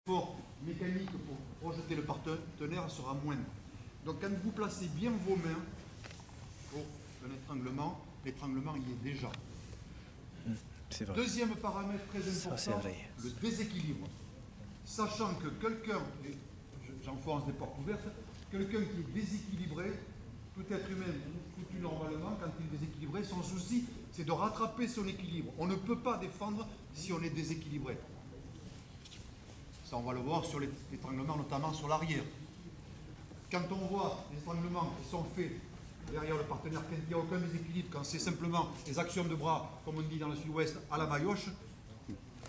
L'effort mécanique pour projeter le partenaire sera moindre. Donc quand vous placez bien vos mains pour un étranglement, l'étranglement y est déjà. Vrai. Deuxième paramètre très important, le déséquilibre. Sachant que quelqu'un, j'enfonce des portes ouvertes, quelqu'un qui est déséquilibré, tout être humain foutu normalement, quand il est déséquilibré, son souci c'est de rattraper son équilibre. On ne peut pas défendre si on est déséquilibré. Ça, on va le voir sur les étranglements, notamment sur l'arrière. Quand on voit les étranglements qui sont faits derrière le partenaire, quand il n'y a aucun déséquilibre, quand c'est simplement les actions de bras, comme on dit dans le sud-ouest, à la maillotche,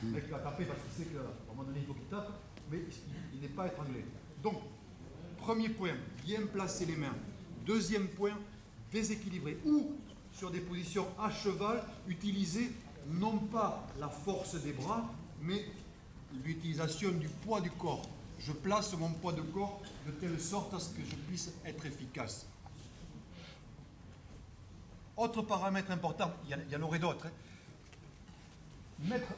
le mec va taper parce qu'il sait qu'à un moment donné, il faut qu'il tape, mais il n'est pas étranglé. Donc, premier point, bien placer les mains. Deuxième point, déséquilibrer. Ou, sur des positions à cheval, utiliser non pas la force des bras, mais l'utilisation du poids du corps. Je place mon poids de corps de telle sorte à ce que je puisse être efficace. Autre paramètre important, il y en aurait d'autres. Mettre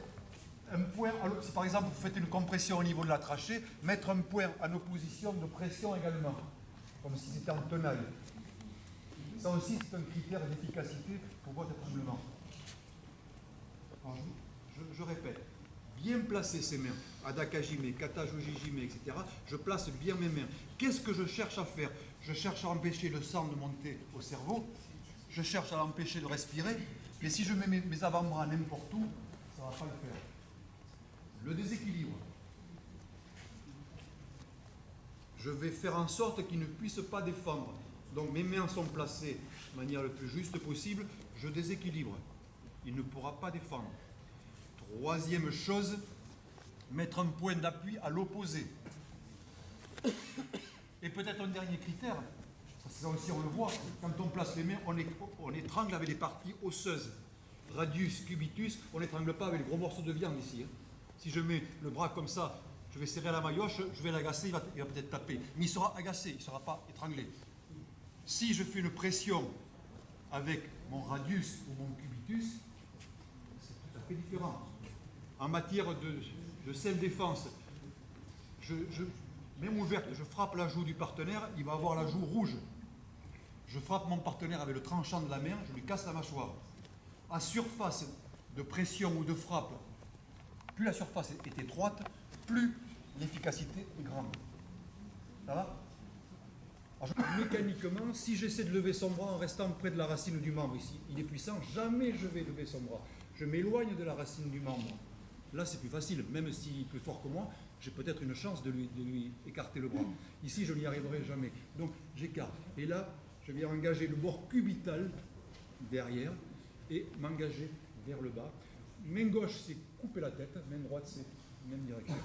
un point, si par exemple vous faites une compression au niveau de la trachée, mettre un point en opposition de pression également, comme si c'était en tenaille. Ça aussi c'est un critère d'efficacité pour votre étranglement. Je répète. Bien placer ses mains, adakajime, katajojijime, etc. Je place bien mes mains. Qu'est-ce que je cherche à faire? Je cherche à empêcher le sang de monter au cerveau, je cherche à l'empêcher de respirer, mais si je mets mes avant-bras n'importe où, ça ne va pas le faire. Le déséquilibre. Je vais faire en sorte qu'il ne puisse pas défendre. Donc mes mains sont placées de manière le plus juste possible, je déséquilibre. Il ne pourra pas défendre. Troisième chose, mettre un point d'appui à l'opposé. Et peut-être un dernier critère, parce que ça aussi on le voit, quand on place les mains, on étrangle avec les parties osseuses. Radius, cubitus, on n'étrangle pas avec les gros morceaux de viande ici. Si je mets le bras comme ça, je vais serrer la maillotche, je vais l'agacer, il va peut-être taper. Mais il sera agacé, il ne sera pas étranglé. Si je fais une pression avec mon radius ou mon cubitus, c'est tout à fait différent. En matière de self-défense, même ouverte, je frappe la joue du partenaire, il va avoir la joue rouge. Je frappe mon partenaire avec le tranchant de la main, je lui casse la mâchoire. À surface de pression ou de frappe, plus la surface est étroite, plus l'efficacité est grande. Ça va? Alors, mécaniquement, si j'essaie de lever son bras en restant près de la racine du membre ici, il est puissant, jamais je vais lever son bras. Je m'éloigne de la racine du membre. Là, c'est plus facile. Même s'il est plus fort que moi, j'ai peut-être une chance de lui écarter le bras. Ici, je n'y arriverai jamais. Donc, j'écarte. Et là, je viens engager le bord cubital derrière et m'engager vers le bas. Main gauche, c'est couper la tête. Main droite, c'est même direction.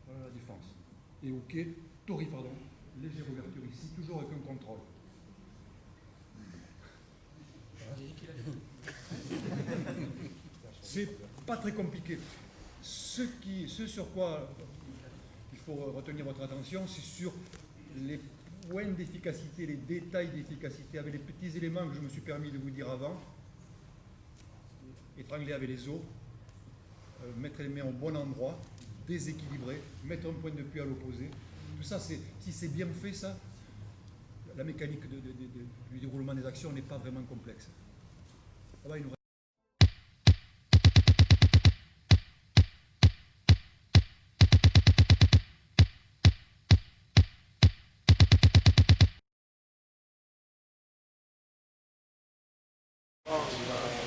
Voilà la défense. Et ok, tori, pardon. Légère ouverture ici, toujours avec un contrôle. C'est pas très compliqué. Ce sur quoi il faut retenir votre attention, c'est sur les points d'efficacité, les détails d'efficacité, avec les petits éléments que je me suis permis de vous dire avant. Étrangler avec les os, mettre les mains au bon endroit, déséquilibrer, mettre un point de d'appui à l'opposé. Tout ça, si c'est bien fait, ça, la mécanique du déroulement des actions n'est pas vraiment complexe. Ça va, il nous reste...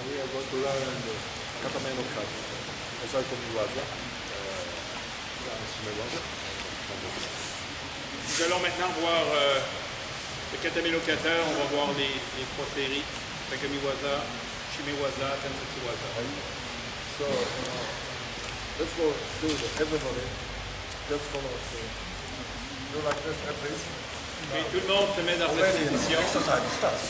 We are going to learn Katameno Cut. As I told you, Nous allons maintenant voir le Katameno Kata, on va voir les trois séries, Takamiwaza, Shimewaza, Tensetsuwaza. So, let's go do it, everybody. Just follow us. Do like this at least. Et tout le monde se met dans cette position. Exercise starts.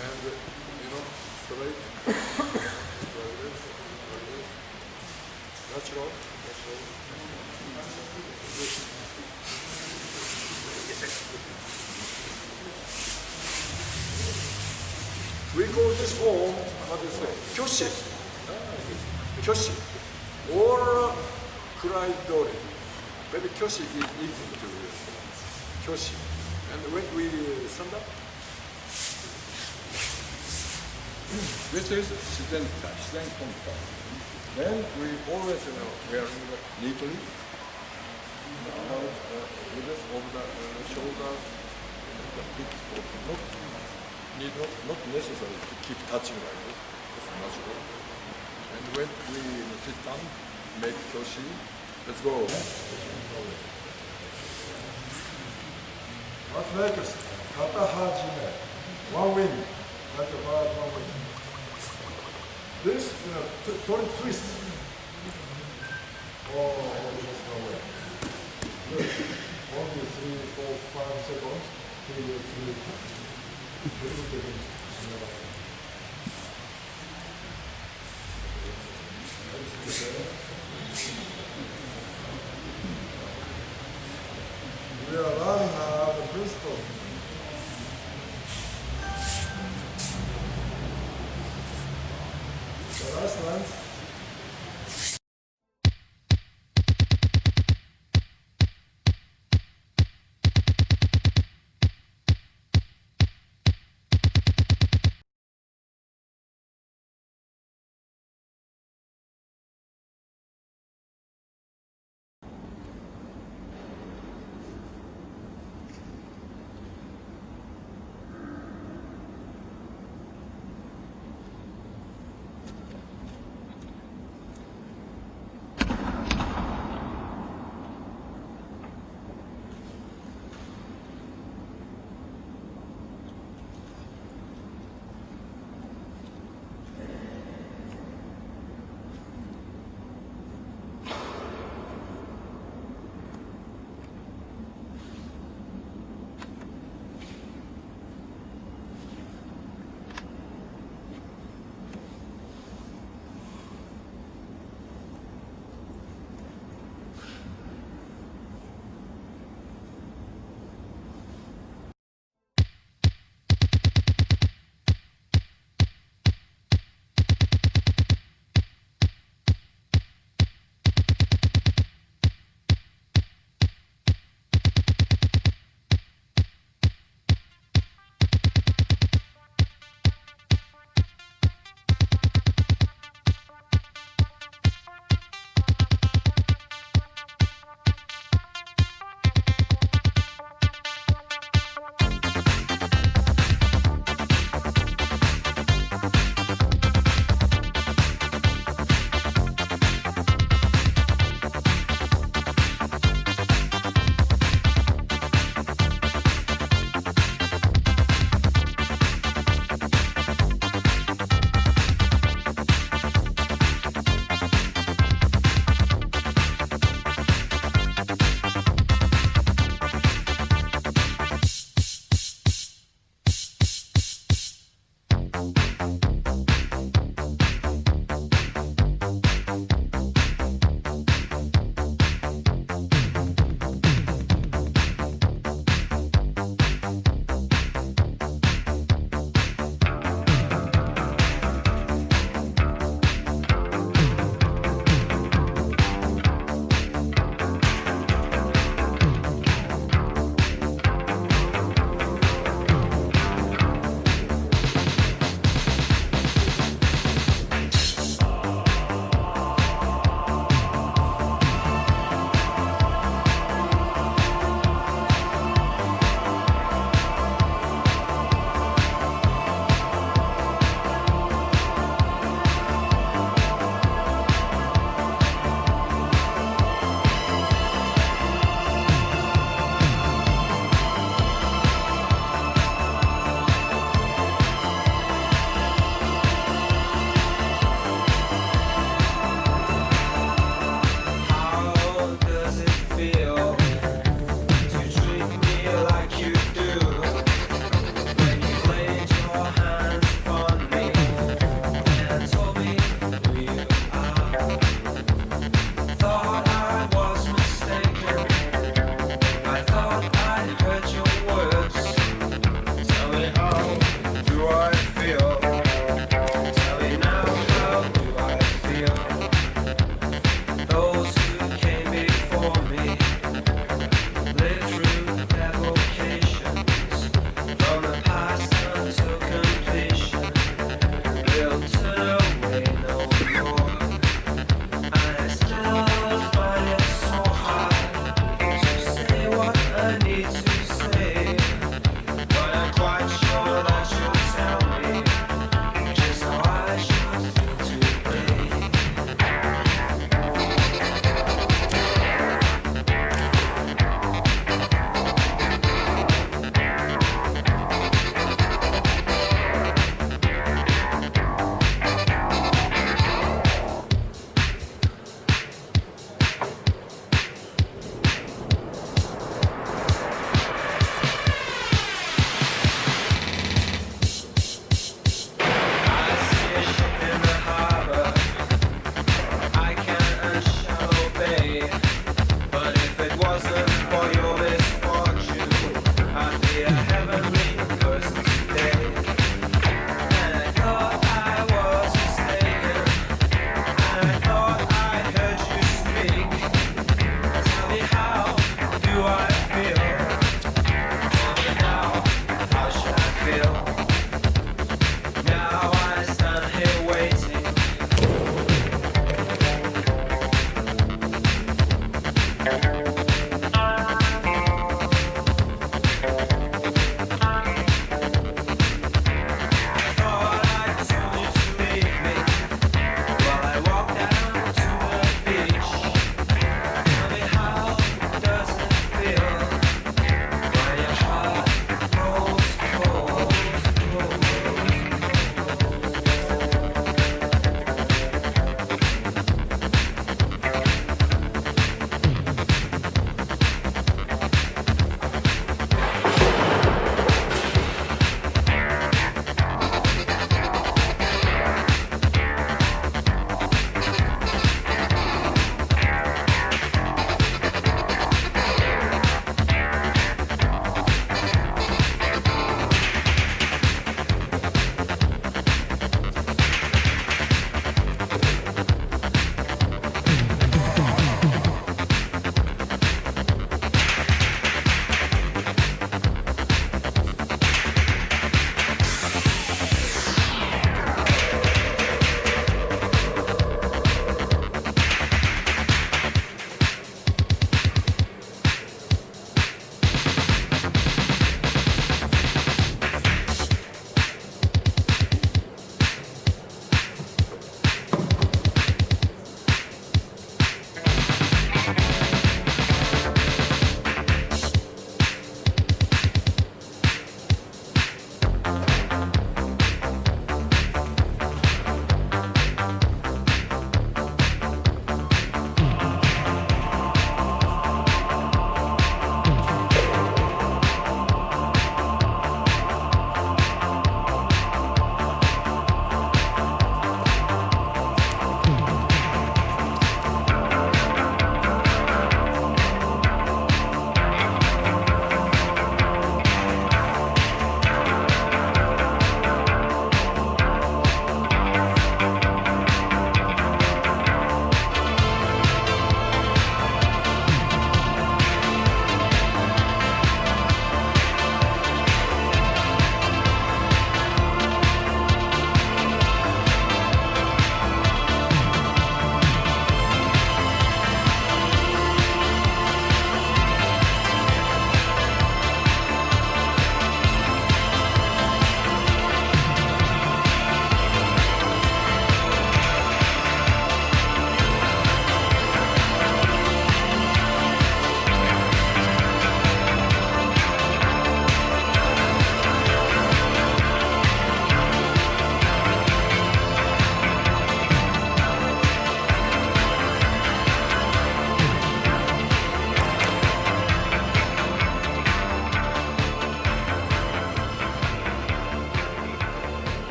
And, straight, like this, like this. natural. We call this form, how do you say, kyoshi. Kyoshi. Or kurai-dori. But kyoshi is equal to kyoshi. And when we stand up, this is shizenta, shizen konta. Then we always wearing neatly, with us over the shoulders, the big foot, not necessary to keep touching like this. It's natural. And when we sit down, make kyoshi. Let's go. What's next? Kata hajime. One wing. Like a bird, one wing. This, twist. Oh, just no way. Good. 1, 2, 3, 4, 5 seconds. 2, 3. We are running out of principle.